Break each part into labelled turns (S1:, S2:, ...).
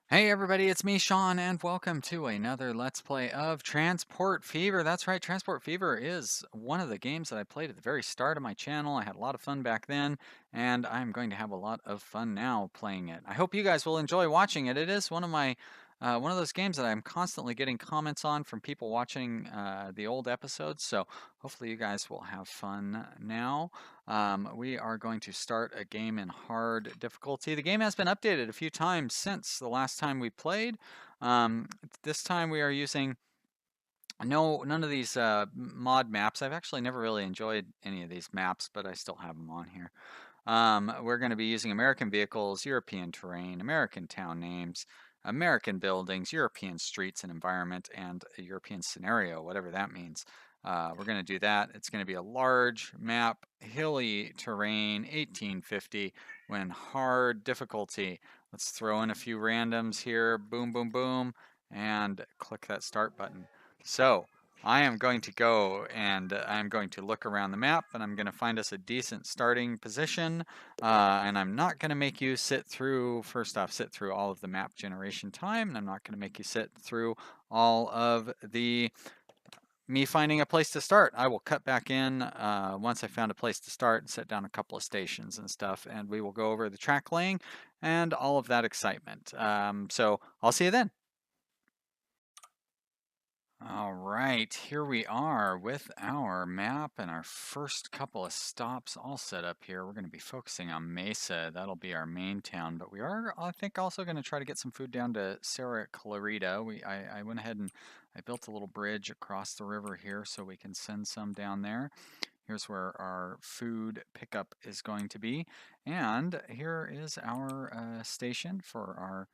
S1: Hey everybody, it's me, Sean, and welcome to another Let's Play of Transport Fever. That's right, Transport Fever is one of the games that I played at the very start of my channel. I had a lot of fun back then, and I'm going to have a lot of fun now playing it. I hope you guys will enjoy watching it. It is one of those games that I'm constantly getting comments on from people watching the old episodes, so hopefully you guys will have fun now. We are going to start a game in hard difficulty. The game has been updated a few times since the last time we played. Um, this time we are using none of these mod maps. I've actually never really enjoyed any of these maps, but I still have them on here. We're going to be using American vehicles, European terrain, American town names, American buildings, European streets and environment, and a European scenario, whatever that means. We're going to do that. It's going to be a large map, hilly terrain, 1850, when hard difficulty. Let's throw in a few randoms here. Boom, boom, boom, and click that start button. So, I am going to go and I'm going to look around the map and I'm going to find us a decent starting position. And I'm not going to make you sit through, first off, sit through all of the map generation time. And I'm not going to make you sit through all of the me finding a place to start. I will cut back in once I found a place to start and set down a couple of stations and stuff. And we will go over the track laying and all of that excitement. So I'll see you then. All right, here we are with our map and our first couple of stops all set up here. We're going to be focusing on Mesa. That'll be our main town, but we are, I think, also going to try to get some food down to Sierra Clarita. I went ahead and I built a little bridge across the river here so we can send some down there. Here's where our food pickup is going to be, and here is our station for our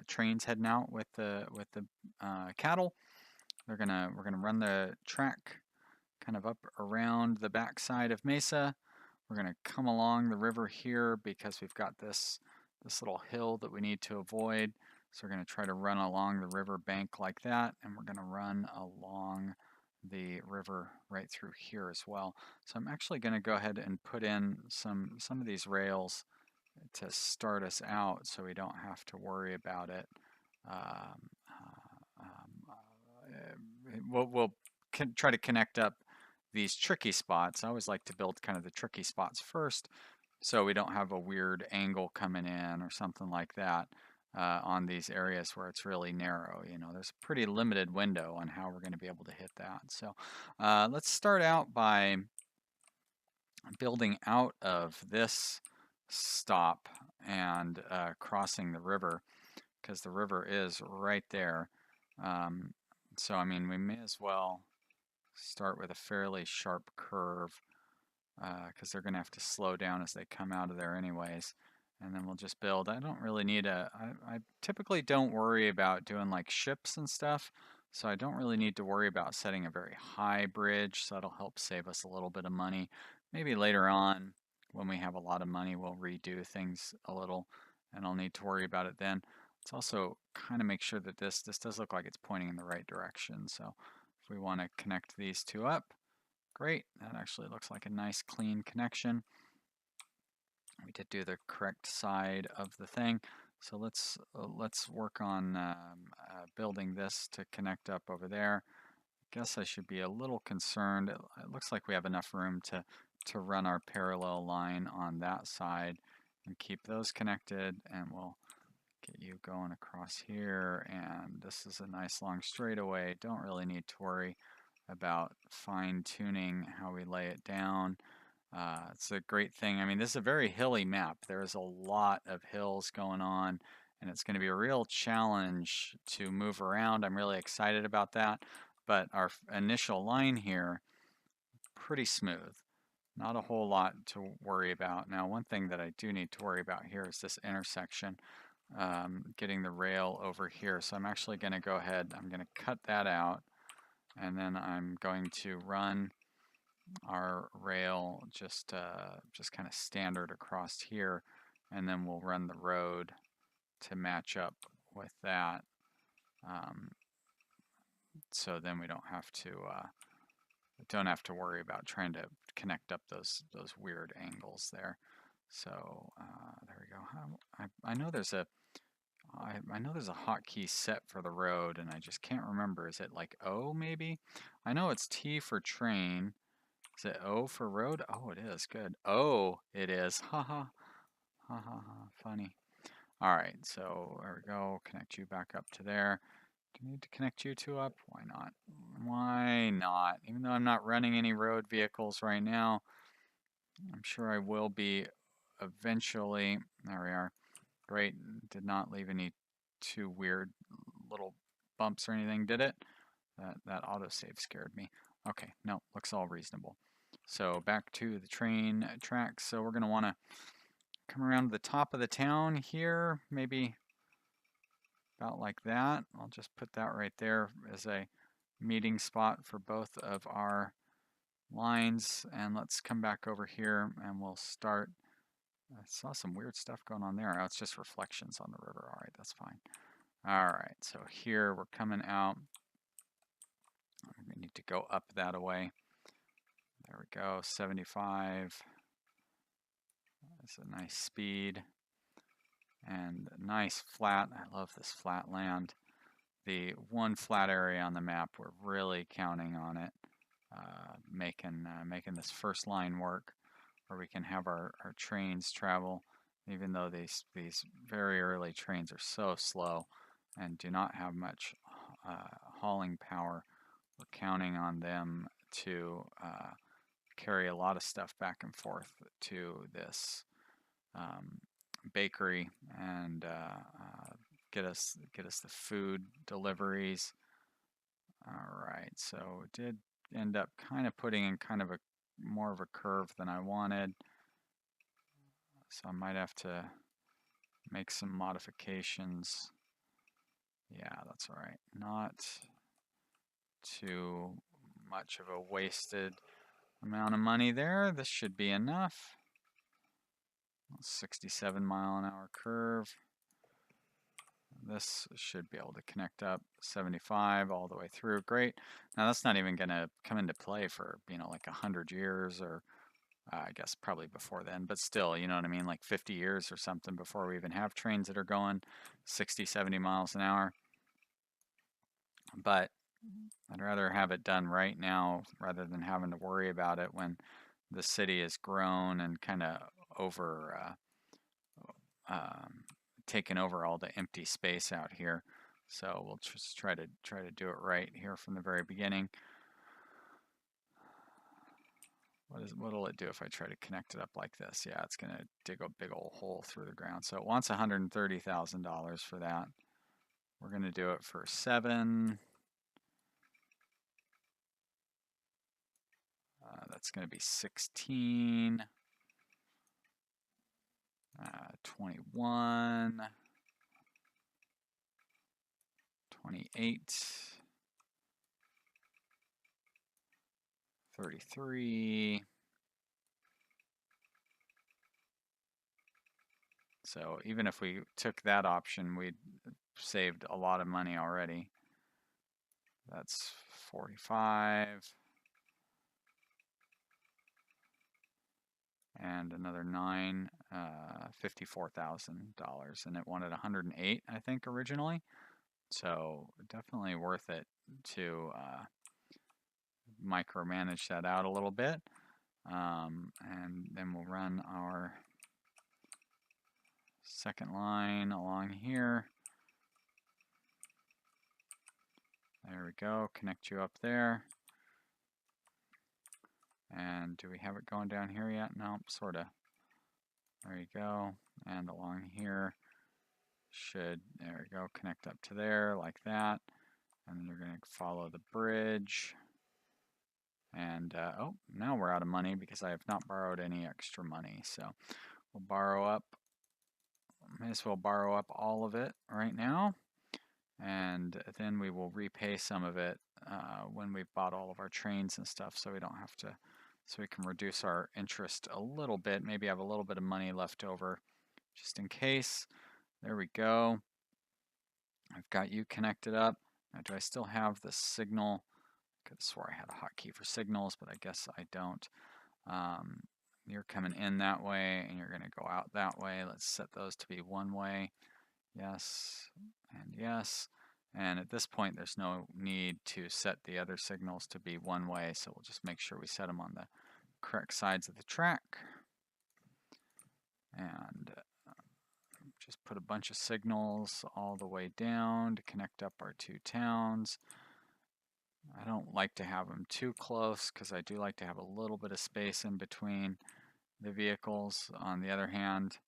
S1: trains heading out with the cattle. We're gonna run the track kind of up around the backside of Mesa. We're gonna come along the river here because we've got this little hill that we need to avoid. So we're gonna try to run along the river bank like that, and we're gonna run along the river right through here as well. So I'm actually gonna go ahead and put in some of these rails to start us out so we don't have to worry about it. Um, we'll try to connect up these tricky spots. I always like to build kind of the tricky spots first so we don't have a weird angle coming in or something like that on these areas where it's really narrow. You know, there's a pretty limited window on how we're going to be able to hit that. So let's start out by building out of this stop and crossing the river because the river is right there. Um, so, I mean, we may as well start with a fairly sharp curve because they're going to have to slow down as they come out of there anyways. And then we'll just build. I don't really need I typically don't worry about doing like ships and stuff. So I don't really need to worry about setting a very high bridge. So that'll help save us a little bit of money. Maybe later on when we have a lot of money, we'll redo things a little and I'll need to worry about it then. Let's also kind of make sure that this does look like it's pointing in the right direction. So if we want to connect these two up, great. That actually looks like a nice clean connection. We did do the correct side of the thing. So let's work on building this to connect up over there. I guess I should be a little concerned. It looks like we have enough room to run our parallel line on that side and keep those connected, and we'll get you going across here. And this is a nice long straightaway. Don't really need to worry about fine tuning how we lay it down. It's a great thing. I mean, this is a very hilly map. There's a lot of hills going on, and it's going to be a real challenge to move around. I'm really excited about that. But our initial line here, pretty smooth. Not a whole lot to worry about. Now, one thing that I do need to worry about here is this intersection, getting the rail over here. So I'm actually going to go ahead, I'm going to cut that out, and then I'm going to run our rail just kind of standard across here, and then we'll run the road to match up with that. So then we don't have to worry about trying to connect up those weird angles there. So there we go. I know there's a I know there's a hotkey set for the road, and I just can't remember. Is it like O maybe? I know it's T for train. Is it O for road? Oh, it is. Good. Oh, it is. Ha ha. Ha ha ha. Funny. All right, so there we go. Connect you back up to there. Do you need to connect you two up? Why not? Why not? Even though I'm not running any road vehicles right now, I'm sure I will be eventually. There we are. Great. Did not leave any too weird little bumps or anything, did it? That autosave scared me. Okay, no, looks all reasonable. So back to the train tracks. So we're going to want to come around to the top of the town here, maybe about like that. I'll just put that right there as a meeting spot for both of our lines. And let's come back over here and we'll start. I saw some weird stuff going on there. Oh, it's just reflections on the river. All right, that's fine. All right, so here we're coming out. We need to go up that away. There we go, 75. That's a nice speed. And nice flat. I love this flat land. The one flat area on the map, we're really counting on it, making this first line work, where we can have our trains travel, even though these very early trains are so slow and do not have much hauling power. We're counting on them to carry a lot of stuff back and forth to this bakery and get us the food deliveries. All right, so it did end up kind of putting in kind of a more of a curve than I wanted, so I might have to make some modifications. Yeah, that's all right. Not too much of a wasted amount of money there. This should be enough. 67-mile-an-hour curve. This should be able to connect up 75 all the way through. Great. Now that's not even going to come into play for, like 100 years or I guess probably before then, but still, you know what I mean? Like 50 years or something before we even have trains that are going 60, 70 miles an hour. But I'd rather have it done right now rather than having to worry about it when the city has grown and kind of over taken over all the empty space out here. So we'll just try to do it right here from the very beginning. What'll it do if I try to connect it up like this? Yeah, it's gonna dig a big old hole through the ground. So it wants $130,000 for that. We're gonna do it for 7. That's gonna be 16. 21. 28. 33. So even if we took that option, we'd saved a lot of money already. That's 45. And another 9, $54,000. And it wanted 108, I think, originally. So definitely worth it to micromanage that out a little bit. And then we'll run our second line along here. There we go, connect you up there. And do we have it going down here yet? No, sort of. There you go. And along here there we go, connect up to there like that. And then you're going to follow the bridge. And, oh, now we're out of money because I have not borrowed any extra money. So we'll borrow up. May as well borrow up all of it right now. And then we will repay some of it when we've bought all of our trains and stuff, so we don't have to, so we can reduce our interest a little bit, maybe have a little bit of money left over just in case. There we go. I've got you connected up. Now, do I still have the signal? I could have swore I had a hotkey for signals, but I guess I don't. You're coming in that way, and you're going to go out that way. Let's set those to be one way. Yes, and yes. And at this point, there's no need to set the other signals to be one way, so we'll just make sure we set them on the correct sides of the track. And just put a bunch of signals all the way down to connect up our two towns. I don't like to have them too close because I do like to have a little bit of space in between the vehicles. On the other hand,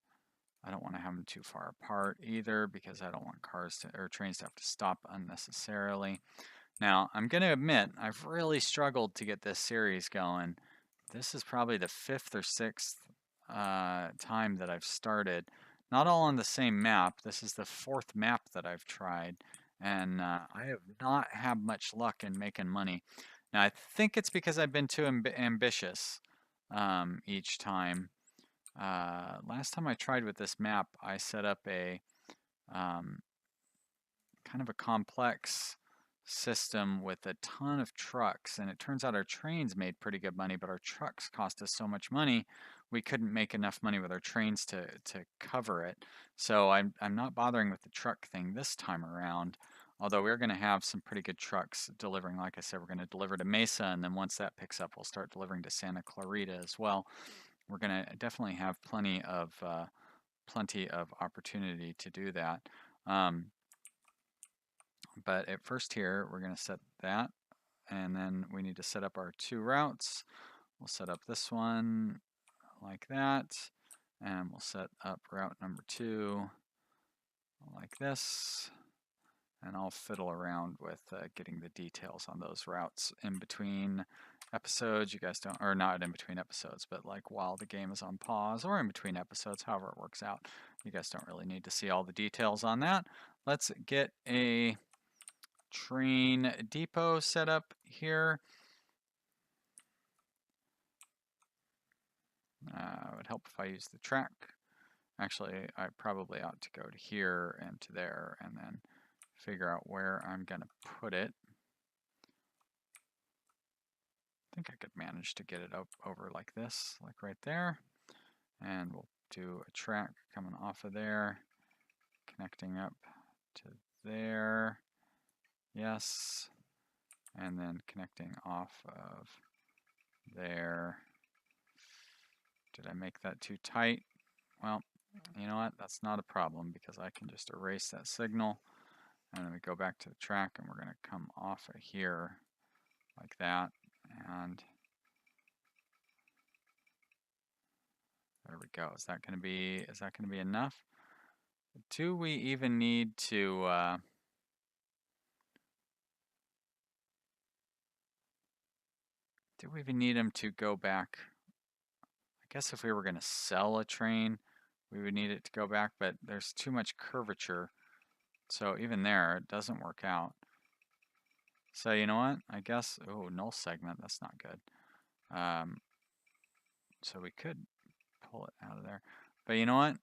S1: I don't want to have them too far apart either because I don't want cars to, or trains to have to stop unnecessarily. Now, I'm going to admit, I've really struggled to get this series going. This is probably the 5th or 6th time that I've started. Not all on the same map. This is the 4th map that I've tried, and I have not had much luck in making money. Now, I think it's because I've been too ambitious each time. Last time I tried with this map, I set up a kind of a complex system with a ton of trucks, and it turns out our trains made pretty good money, but our trucks cost us so much money we couldn't make enough money with our trains to cover it. So I'm not bothering with the truck thing this time around, although we're going to have some pretty good trucks delivering. Like I said, we're going to deliver to Mesa, and then once that picks up, we'll start delivering to Santa Clarita as well. We're going to definitely have plenty of opportunity to do that. But at first here, we're going to set that, and then we need to set up our two routes. We'll set up this one like that, and we'll set up route number 2 like this, and I'll fiddle around with getting the details on those routes in between episodes. You guys don't, or not in between episodes, but like while the game is on pause or in between episodes, however it works out. You guys don't really need to see all the details on that. Let's get a train depot set up here. It would help if I use the track. Actually, I probably ought to go to here and to there and then figure out where I'm going to put it. I think I could manage to get it up over like this, like right there. And we'll do a track coming off of there, connecting up to there. Yes. And then connecting off of there. Did I make that too tight? Well, you know what? That's not a problem because I can just erase that signal. And then we go back to the track and we're going to come off of here like that. And there we go. Is that going to be enough? Do we even need to do we even need them to go back? I guess if we were going to sell a train, we would need it to go back, but there's too much curvature. So even there, it doesn't work out. So you know what? I guess, oh, null segment, that's not good. So we could pull it out of there. But you know what?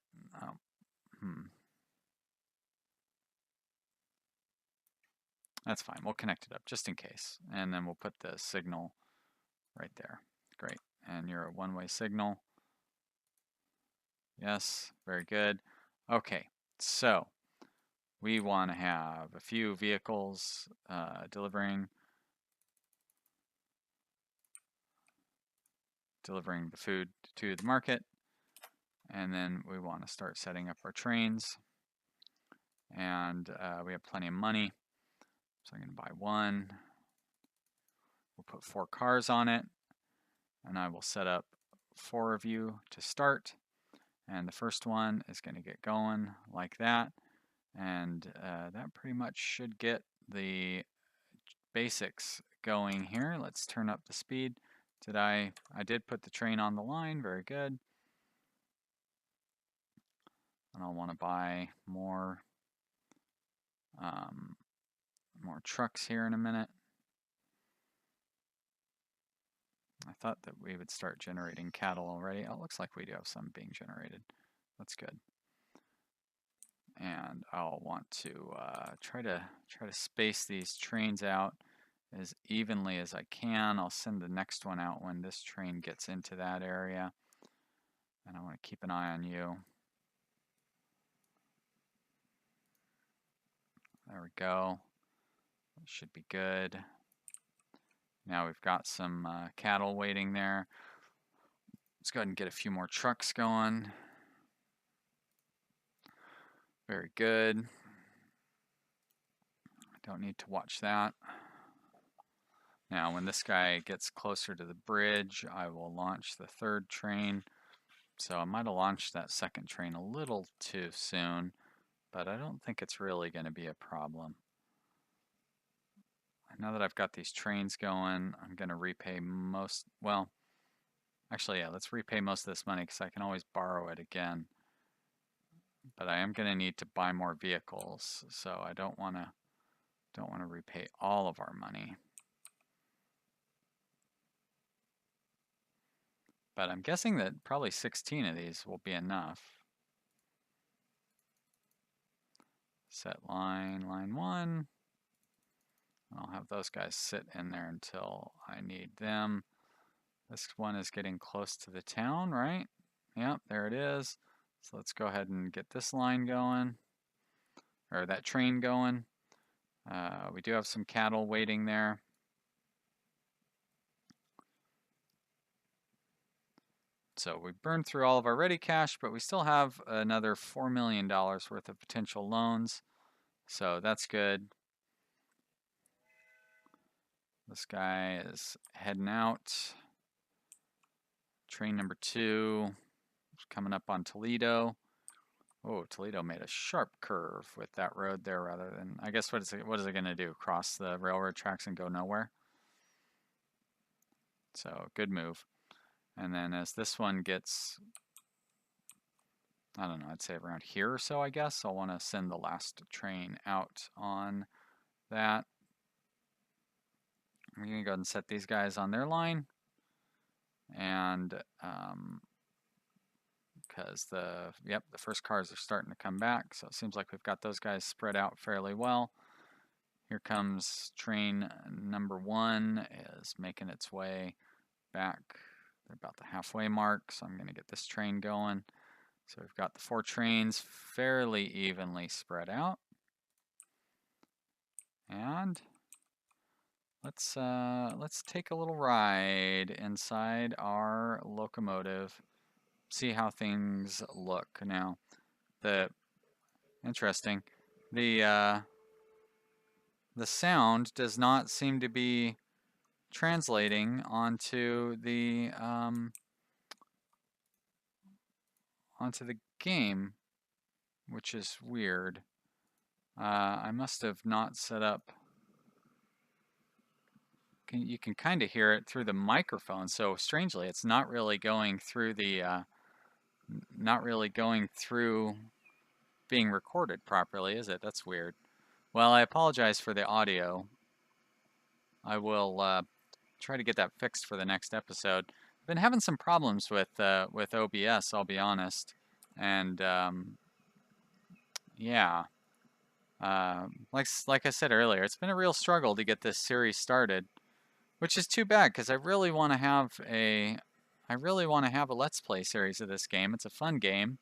S1: That's fine. We'll connect it up just in case. And then we'll put the signal right there. Great. And you're a one-way signal. Yes, very good. Okay, so we want to have a few vehicles delivering the food to the market. And then we want to start setting up our trains. And we have plenty of money. So I'm going to buy one. We'll put 4 cars on it. And I will set up 4 of you to start. And the first one is going to get going like that. And that pretty much should get the basics going here. Let's turn up the speed. I did put the train on the line. Very good. And I'll want to buy more trucks here in a minute. I thought that we would start generating cattle already. Oh, it looks like we do have some being generated. That's good. And I'll want to try to space these trains out as evenly as I can. I'll send the next one out when this train gets into that area. And I want to keep an eye on you. There we go. Should be good. Now we've got some cattle waiting there. Let's go ahead and get a few more trucks going. Very good. Don't need to watch that. Now, when this guy gets closer to the bridge, I will launch the third train. So I might have launched that second train a little too soon, but I don't think it's really going to be a problem. Now that I've got these trains going, I'm going to repay most, well, actually, yeah, let's repay most of this money because I can always borrow it again. But I am going to need to buy more vehicles, so I don't want to repay all of our money. But I'm guessing that probably 16 of these will be enough. Set line 1. I'll have those guys sit in there until I need them. This one is getting close to the town, right? Yep, there it is. So let's go ahead and get this line going, or that train going. We do have some cattle waiting there. So we burned through all of our ready cash, but we still have another $4 million worth of potential loans. So that's good. This guy is heading out. Train number 2 is coming up on Toledo. Oh, Toledo made a sharp curve with that road there rather than, I guess what is it going to do? Cross the railroad tracks and go nowhere? So good move. And then as this one gets, I don't know, I'd say around here or so, I guess, I'll want to send the last train out on that. We're going to go ahead and set these guys on their line. And because the first cars are starting to come back, so it seems like we've got those guys spread out fairly well. Here comes train number 1 is making its way back. They're about the halfway mark, so I'm going to get this train going. So we've got the 4 trains fairly evenly spread out. And let's take a little ride inside our locomotive. See how things look now. Interesting. The sound does not seem to be translating onto the game, which is weird. I must have not set up. You can kind of hear it through the microphone. So strangely, it's not really going through the. Not really going through being recorded properly, is it? That's weird. Well, I apologize for the audio. I will try to get that fixed for the next episode. I've been having some problems with OBS, I'll be honest, and yeah, like I said earlier, it's been a real struggle to get this series started, which is too bad because I really want to have a Let's Play series of this game. It's a fun game,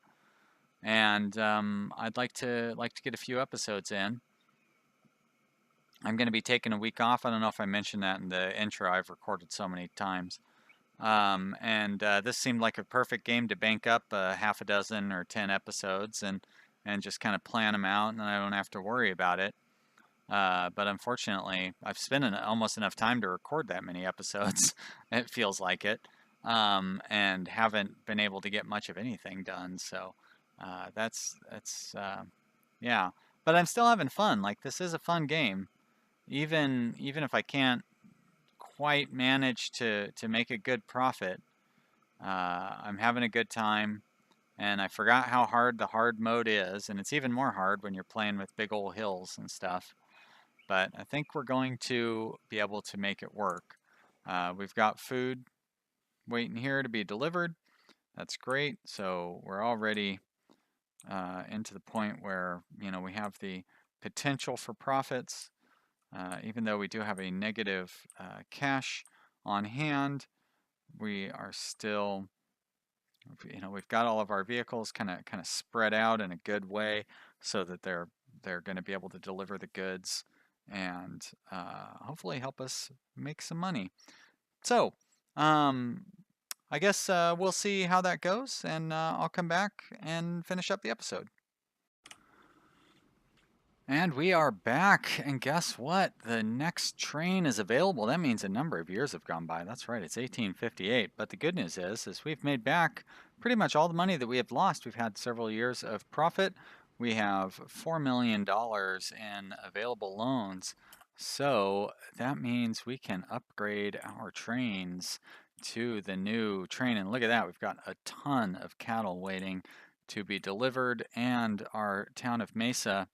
S1: and I'd like to get a few episodes in. I'm going to be taking a week off. I don't know if I mentioned that in the intro. I've recorded so many times. This seemed like a perfect game to bank up half a dozen or 10 episodes and just kind of plan them out, and I don't have to worry about it. But unfortunately, I've spent almost enough time to record that many episodes. It feels like it. And haven't been able to get much of anything done. So yeah. But I'm still having fun. Like, this is a fun game. Even if I can't quite manage to make a good profit, I'm having a good time. And I forgot how hard the hard mode is, and it's even more hard when you're playing with big old hills and stuff. But I think we're going to be able to make it work. We've got food waiting here to be delivered. That's great. So we're already into the point where, you know, we have the potential for profits. Even though we do have a negative cash on hand, we are still, you know, we've got all of our vehicles kind of spread out in a good way so that they're they're going to be able to deliver the goods and hopefully help us make some money. So, I guess we'll see how that goes, and I'll come back and finish up the episode. And we are back, and guess what? The next train is available. That means a number of years have gone by. That's right, it's 1858. But the good news is we've made back pretty much all the money that we have lost. We've had several years of profit. We have $4 million in available loans. So that means we can upgrade our trains to the new train. And look at that, we've got a ton of cattle waiting to be delivered, and our town of Mesa,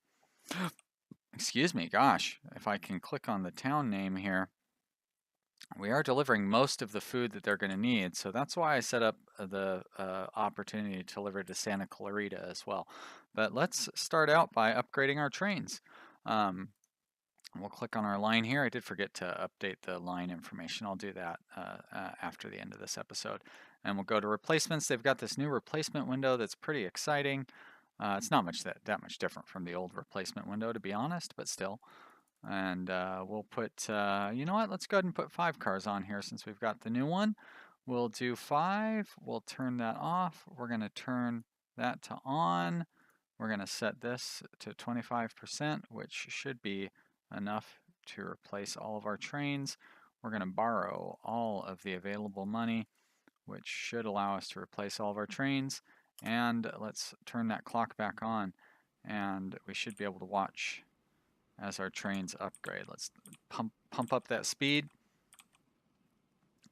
S1: excuse me, gosh, if I can click on the town name here, we are delivering most of the food that they're going to need. So that's why I set up the opportunity to deliver to Santa Clarita as well. But let's start out by upgrading our trains. We'll click on our line here. I did forget to update the line information. I'll do that after the end of this episode. And we'll go to replacements. They've got this new replacement window that's pretty exciting. It's not that much different from the old replacement window, to be honest, but still. And we'll put, you know what, let's go ahead and put 5 cars on here since we've got the new one. We'll do 5. We'll turn that off. We're going to turn that to on. We're going to set this to 25%, which should be enough to replace all of our trains. We're going to borrow all of the available money, which should allow us to replace all of our trains. And let's turn that clock back on, and we should be able to watch as our trains upgrade. Let's pump up that speed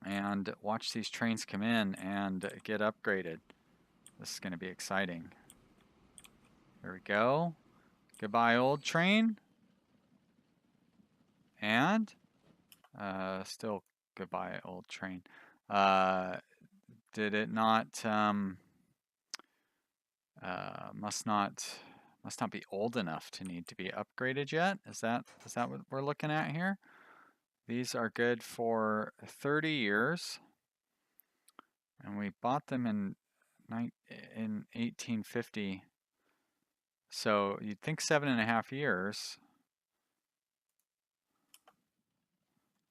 S1: and watch these trains come in and get upgraded. This is going to be exciting. Here we go. Goodbye, old train. And still goodbye, old train. Did it not, must not be old enough to need to be upgraded yet? Is that what we're looking at here? These are good for 30 years. And we bought them in 1850. So you'd think 7.5 years.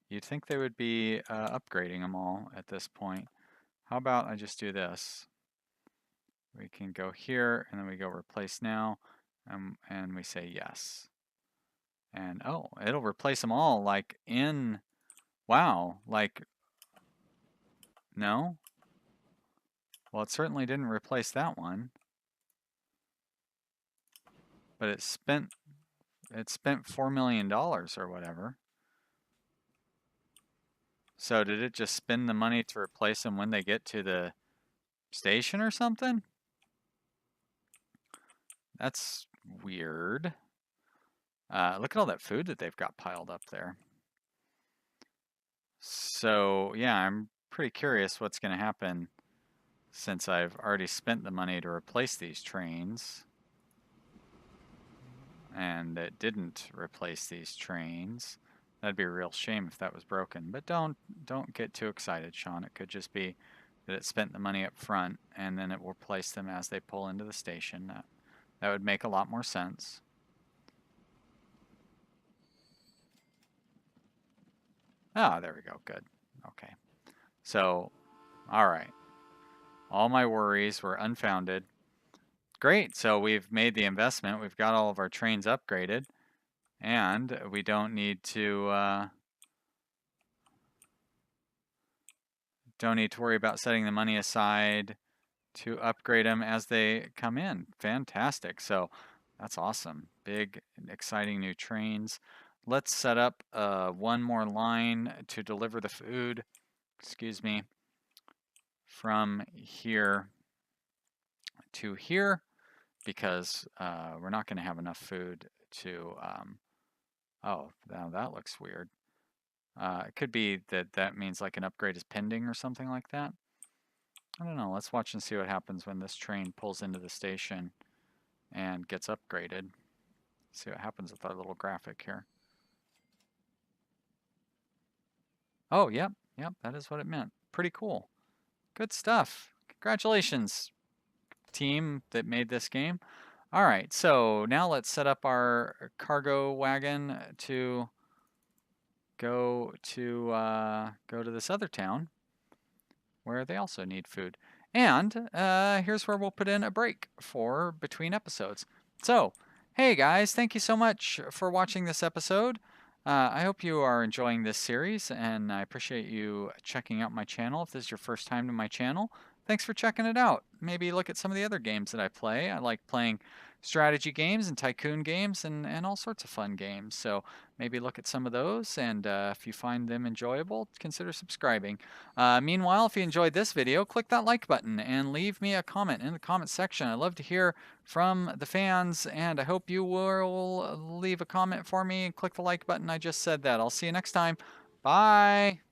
S1: You'd think they would be upgrading them all at this point. How about I just do this? We can go here, and then we go replace now, and we say yes. And oh, it'll replace them all like in, wow, like, no? Well, it certainly didn't replace that one. But it spent $4 million or whatever. So did it just spend the money to replace them when they get to the station or something? That's weird. Look at all that food that they've got piled up there. So yeah, I'm pretty curious what's going to happen since I've already spent the money to replace these trains. And it didn't replace these trains. That'd be a real shame if that was broken. But don't get too excited, Sean. It could just be that it spent the money up front and then it will replace them as they pull into the station. That would make a lot more sense. Ah, there we go. Good. Okay. So, all right. All my worries were unfounded. Great. So we've made the investment. We've got all of our trains upgraded. And we don't need to worry about setting the money aside to upgrade them as they come in. Fantastic. So that's awesome. Big, exciting new trains. Let's set up one more line to deliver the food, excuse me, from here to here, because we're not going to have enough food to, oh, now that looks weird. It could be that means like an upgrade is pending or something like that. I don't know. Let's watch and see what happens when this train pulls into the station and gets upgraded. See what happens with our little graphic here. Oh, yep, that is what it meant. Pretty cool. Good stuff. Congratulations, team that made this game. All right, so now let's set up our cargo wagon to go to this other town where they also need food. And here's where we'll put in a break for between episodes. So, hey guys, thank you so much for watching this episode. I hope you are enjoying this series, and I appreciate you checking out my channel. If this is your first time to my channel, thanks for checking it out. Maybe look at some of the other games that I play. I like playing strategy games and tycoon games and all sorts of fun games. So maybe look at some of those, and if you find them enjoyable, consider subscribing. Meanwhile, if you enjoyed this video, click that like button and leave me a comment in the comment section. I'd love to hear from the fans, and I hope you will leave a comment for me and click the like button. I just said that. I'll see you next time. Bye.